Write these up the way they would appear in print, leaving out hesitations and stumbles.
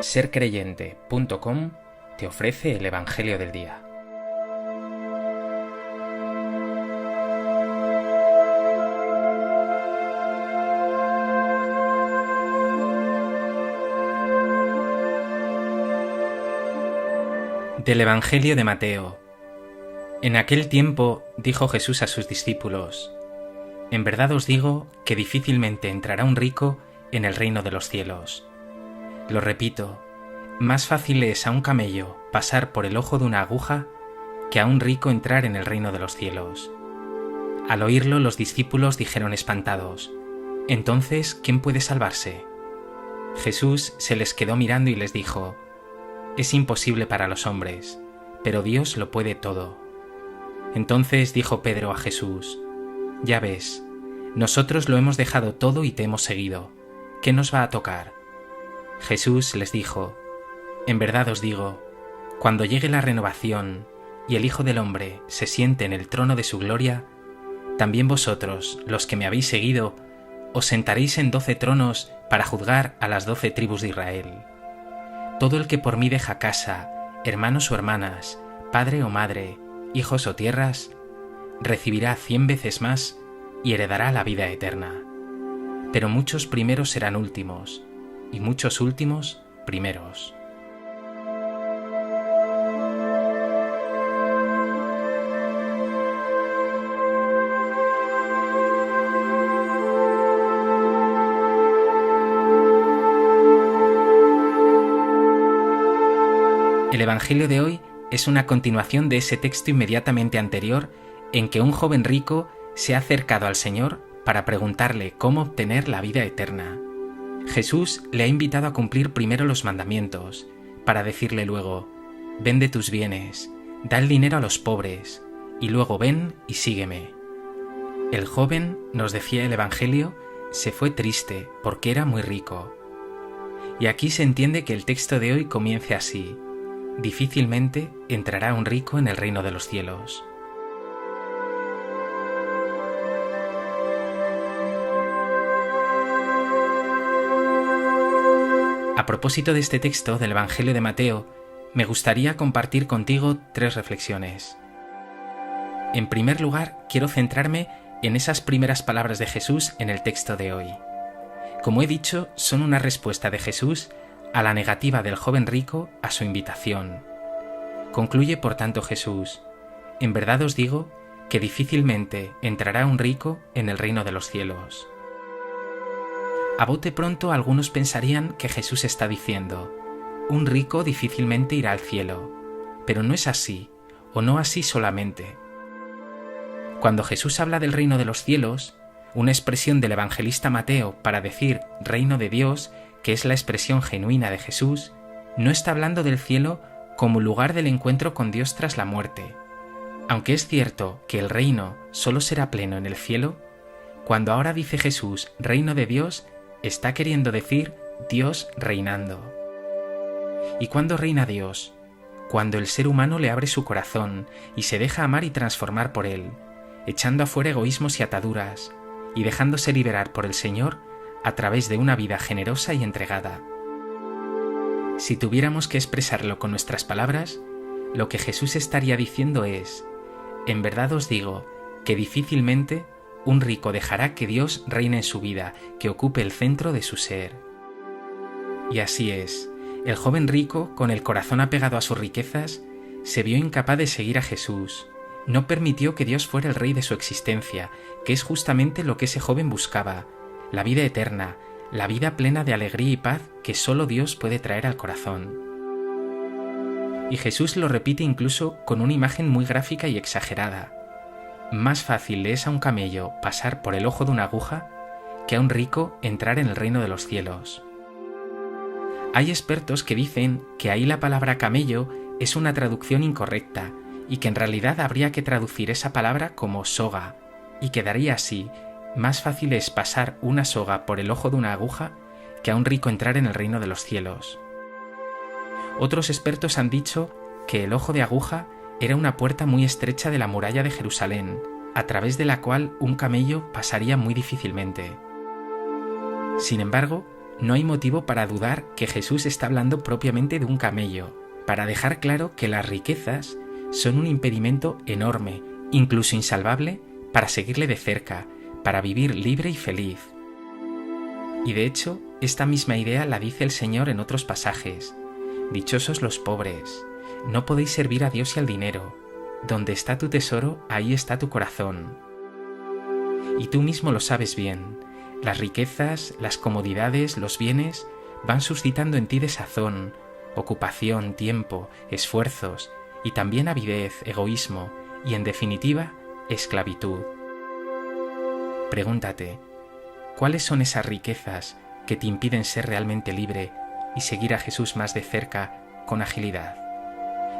Sercreyente.com te ofrece el Evangelio del Día. Del Evangelio de Mateo. En aquel tiempo dijo Jesús a sus discípulos: En verdad os digo que difícilmente entrará un rico en el reino de los cielos. Lo repito, más fácil es a un camello pasar por el ojo de una aguja que a un rico entrar en el reino de los cielos. Al oírlo, los discípulos dijeron espantados: Entonces, ¿quién puede salvarse? Jesús se les quedó mirando y les dijo: Es imposible para los hombres, pero Dios lo puede todo. Entonces dijo Pedro a Jesús: Ya ves, nosotros lo hemos dejado todo y te hemos seguido. ¿Qué nos va a tocar? Jesús les dijo: En verdad os digo, cuando llegue la renovación y el Hijo del Hombre se siente en el trono de su gloria, también vosotros, los que me habéis seguido, os sentaréis en 12 tronos para juzgar a las 12 tribus de Israel. Todo el que por mí deja casa, hermanos o hermanas, padre o madre, hijos o tierras, recibirá 100 veces más y heredará la vida eterna. Pero muchos primeros serán últimos, y muchos últimos primeros. El Evangelio de hoy es una continuación de ese texto inmediatamente anterior en que un joven rico se ha acercado al Señor para preguntarle cómo obtener la vida eterna. Jesús le ha invitado a cumplir primero los mandamientos, para decirle luego: Vende tus bienes, da el dinero a los pobres, y luego ven y sígueme. El joven, nos decía el Evangelio, se fue triste porque era muy rico. Y aquí se entiende que el texto de hoy comience así: Difícilmente entrará un rico en el reino de los cielos. A propósito de este texto del Evangelio de Mateo, me gustaría compartir contigo 3 reflexiones. En primer lugar, quiero centrarme en esas primeras palabras de Jesús en el texto de hoy. Como he dicho, son una respuesta de Jesús a la negativa del joven rico a su invitación. Concluye por tanto Jesús: En verdad os digo que difícilmente entrará un rico en el reino de los cielos. A bote pronto algunos pensarían que Jesús está diciendo: un rico difícilmente irá al cielo, pero no es así, o no así solamente. Cuando Jesús habla del reino de los cielos, una expresión del evangelista Mateo para decir reino de Dios, que es la expresión genuina de Jesús, no está hablando del cielo como lugar del encuentro con Dios tras la muerte. Aunque es cierto que el reino solo será pleno en el cielo, cuando ahora dice Jesús reino de Dios, está queriendo decir Dios reinando. ¿Y cuándo reina Dios? Cuando el ser humano le abre su corazón y se deja amar y transformar por él, echando afuera egoísmos y ataduras, y dejándose liberar por el Señor a través de una vida generosa y entregada. Si tuviéramos que expresarlo con nuestras palabras, lo que Jesús estaría diciendo es: En verdad os digo que difícilmente un rico dejará que Dios reine en su vida, que ocupe el centro de su ser. Y así es, el joven rico, con el corazón apegado a sus riquezas, se vio incapaz de seguir a Jesús. No permitió que Dios fuera el rey de su existencia, que es justamente lo que ese joven buscaba: la vida eterna, la vida plena de alegría y paz que solo Dios puede traer al corazón. Y Jesús lo repite incluso con una imagen muy gráfica y exagerada: Más fácil le es a un camello pasar por el ojo de una aguja que a un rico entrar en el reino de los cielos. Hay expertos que dicen que ahí la palabra camello es una traducción incorrecta y que en realidad habría que traducir esa palabra como soga, y quedaría así: Más fácil es pasar una soga por el ojo de una aguja que a un rico entrar en el reino de los cielos. Otros expertos han dicho que el ojo de aguja era una puerta muy estrecha de la muralla de Jerusalén, a través de la cual un camello pasaría muy difícilmente. Sin embargo, no hay motivo para dudar que Jesús está hablando propiamente de un camello, para dejar claro que las riquezas son un impedimento enorme, incluso insalvable, para seguirle de cerca, para vivir libre y feliz. Y de hecho, esta misma idea la dice el Señor en otros pasajes. Dichosos los pobres, no podéis servir a Dios y al dinero. Donde está tu tesoro, ahí está tu corazón. Y tú mismo lo sabes bien. Las riquezas, las comodidades, los bienes van suscitando en ti desazón, ocupación, tiempo, esfuerzos y también avidez, egoísmo y, en definitiva, esclavitud. Pregúntate, ¿cuáles son esas riquezas que te impiden ser realmente libre y seguir a Jesús más de cerca con agilidad?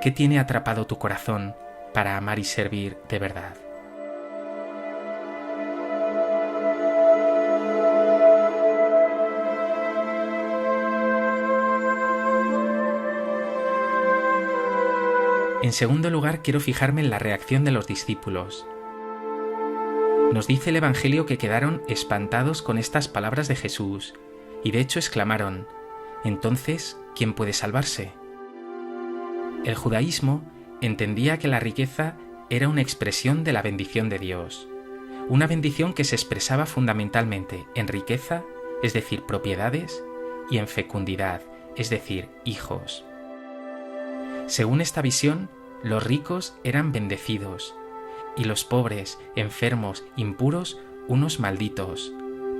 ¿Qué tiene atrapado tu corazón para amar y servir de verdad? En segundo lugar, quiero fijarme en la reacción de los discípulos. Nos dice el Evangelio que quedaron espantados con estas palabras de Jesús y de hecho exclamaron: «Entonces, ¿quién puede salvarse?». El judaísmo entendía que la riqueza era una expresión de la bendición de Dios, una bendición que se expresaba fundamentalmente en riqueza, es decir, propiedades, y en fecundidad, es decir, hijos. Según esta visión, los ricos eran bendecidos, y los pobres, enfermos, impuros, unos malditos.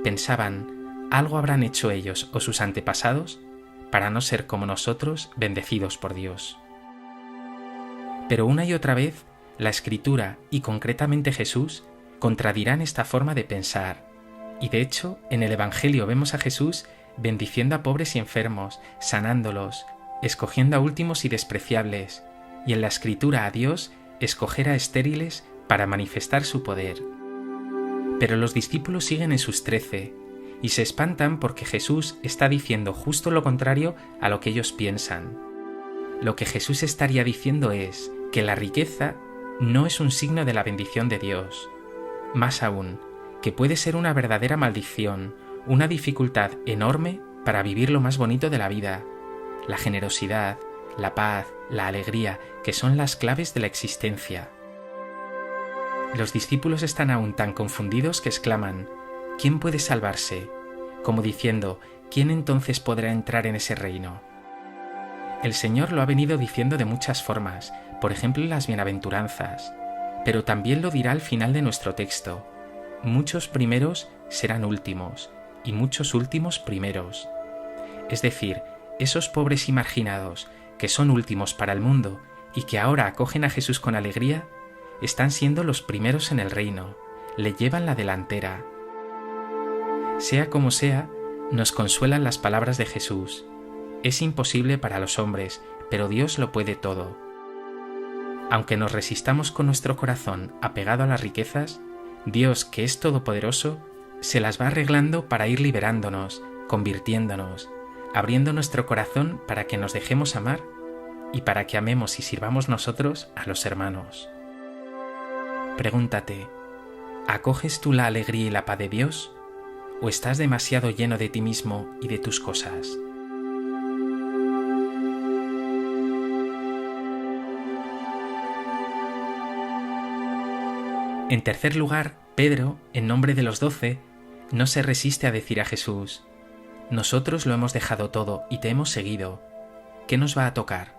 Pensaban, algo habrán hecho ellos o sus antepasados para no ser como nosotros, bendecidos por Dios. Pero una y otra vez, la Escritura y concretamente Jesús contradirán esta forma de pensar. Y de hecho, en el Evangelio vemos a Jesús bendiciendo a pobres y enfermos, sanándolos, escogiendo a últimos y despreciables, y en la Escritura a Dios escoger a estériles para manifestar su poder. Pero los discípulos siguen en sus 13 y se espantan porque Jesús está diciendo justo lo contrario a lo que ellos piensan. Lo que Jesús estaría diciendo es que la riqueza no es un signo de la bendición de Dios. Más aún, que puede ser una verdadera maldición, una dificultad enorme para vivir lo más bonito de la vida, la generosidad, la paz, la alegría, que son las claves de la existencia. Los discípulos están aún tan confundidos que exclaman: ¿quién puede salvarse? Como diciendo, ¿quién entonces podrá entrar en ese reino? El Señor lo ha venido diciendo de muchas formas, por ejemplo en las bienaventuranzas, pero también lo dirá al final de nuestro texto: muchos primeros serán últimos, y muchos últimos primeros. Es decir, esos pobres y marginados, que son últimos para el mundo y que ahora acogen a Jesús con alegría, están siendo los primeros en el reino, le llevan la delantera. Sea como sea, nos consuelan las palabras de Jesús. Es imposible para los hombres, pero Dios lo puede todo. Aunque nos resistamos con nuestro corazón apegado a las riquezas, Dios, que es todopoderoso, se las va arreglando para ir liberándonos, convirtiéndonos, abriendo nuestro corazón para que nos dejemos amar y para que amemos y sirvamos nosotros a los hermanos. Pregúntate, ¿acoges tú la alegría y la paz de Dios? ¿O estás demasiado lleno de ti mismo y de tus cosas? En tercer lugar, Pedro, en nombre de los 12, no se resiste a decir a Jesús: nosotros lo hemos dejado todo y te hemos seguido. ¿Qué nos va a tocar?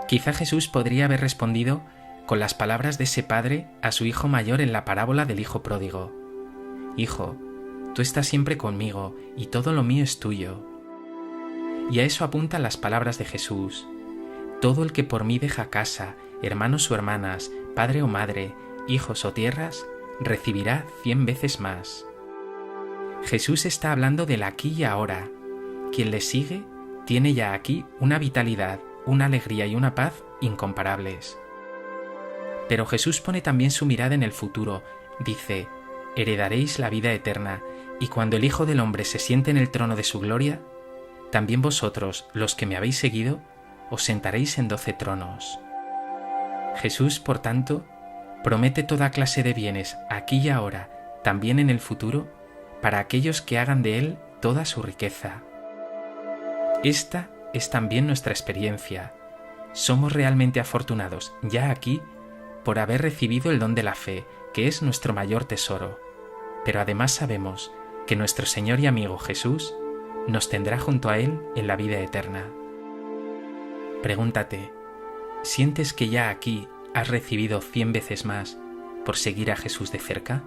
Quizá Jesús podría haber respondido con las palabras de ese padre a su hijo mayor en la parábola del hijo pródigo: Hijo, tú estás siempre conmigo y todo lo mío es tuyo. Y a eso apuntan las palabras de Jesús: todo el que por mí deja casa, hermanos o hermanas, padre o madre, hijos o tierras, recibirá 100 veces más. Jesús está hablando del aquí y ahora. Quien le sigue tiene ya aquí una vitalidad, una alegría y una paz incomparables. Pero Jesús pone también su mirada en el futuro. Dice: heredaréis la vida eterna, y cuando el Hijo del Hombre se siente en el trono de su gloria, también vosotros, los que me habéis seguido, os sentaréis en 12 tronos. Jesús, por tanto, promete toda clase de bienes aquí y ahora, también en el futuro, para aquellos que hagan de Él toda su riqueza. Esta es también nuestra experiencia. Somos realmente afortunados, ya aquí, por haber recibido el don de la fe, que es nuestro mayor tesoro. Pero además sabemos que nuestro Señor y amigo Jesús nos tendrá junto a Él en la vida eterna. Pregúntate, ¿sientes que ya aquí has recibido 100 veces más por seguir a Jesús de cerca?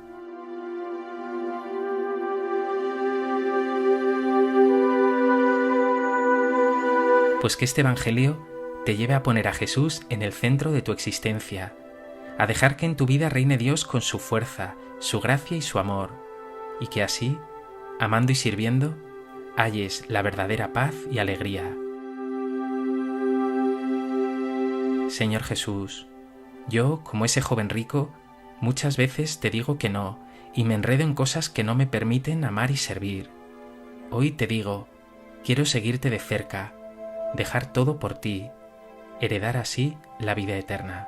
Pues que este Evangelio te lleve a poner a Jesús en el centro de tu existencia, a dejar que en tu vida reine Dios con su fuerza, su gracia y su amor, y que así, amando y sirviendo, halles la verdadera paz y alegría. Señor Jesús, yo, como ese joven rico, muchas veces te digo que no, y me enredo en cosas que no me permiten amar y servir. Hoy te digo, quiero seguirte de cerca, dejar todo por ti, heredar así la vida eterna.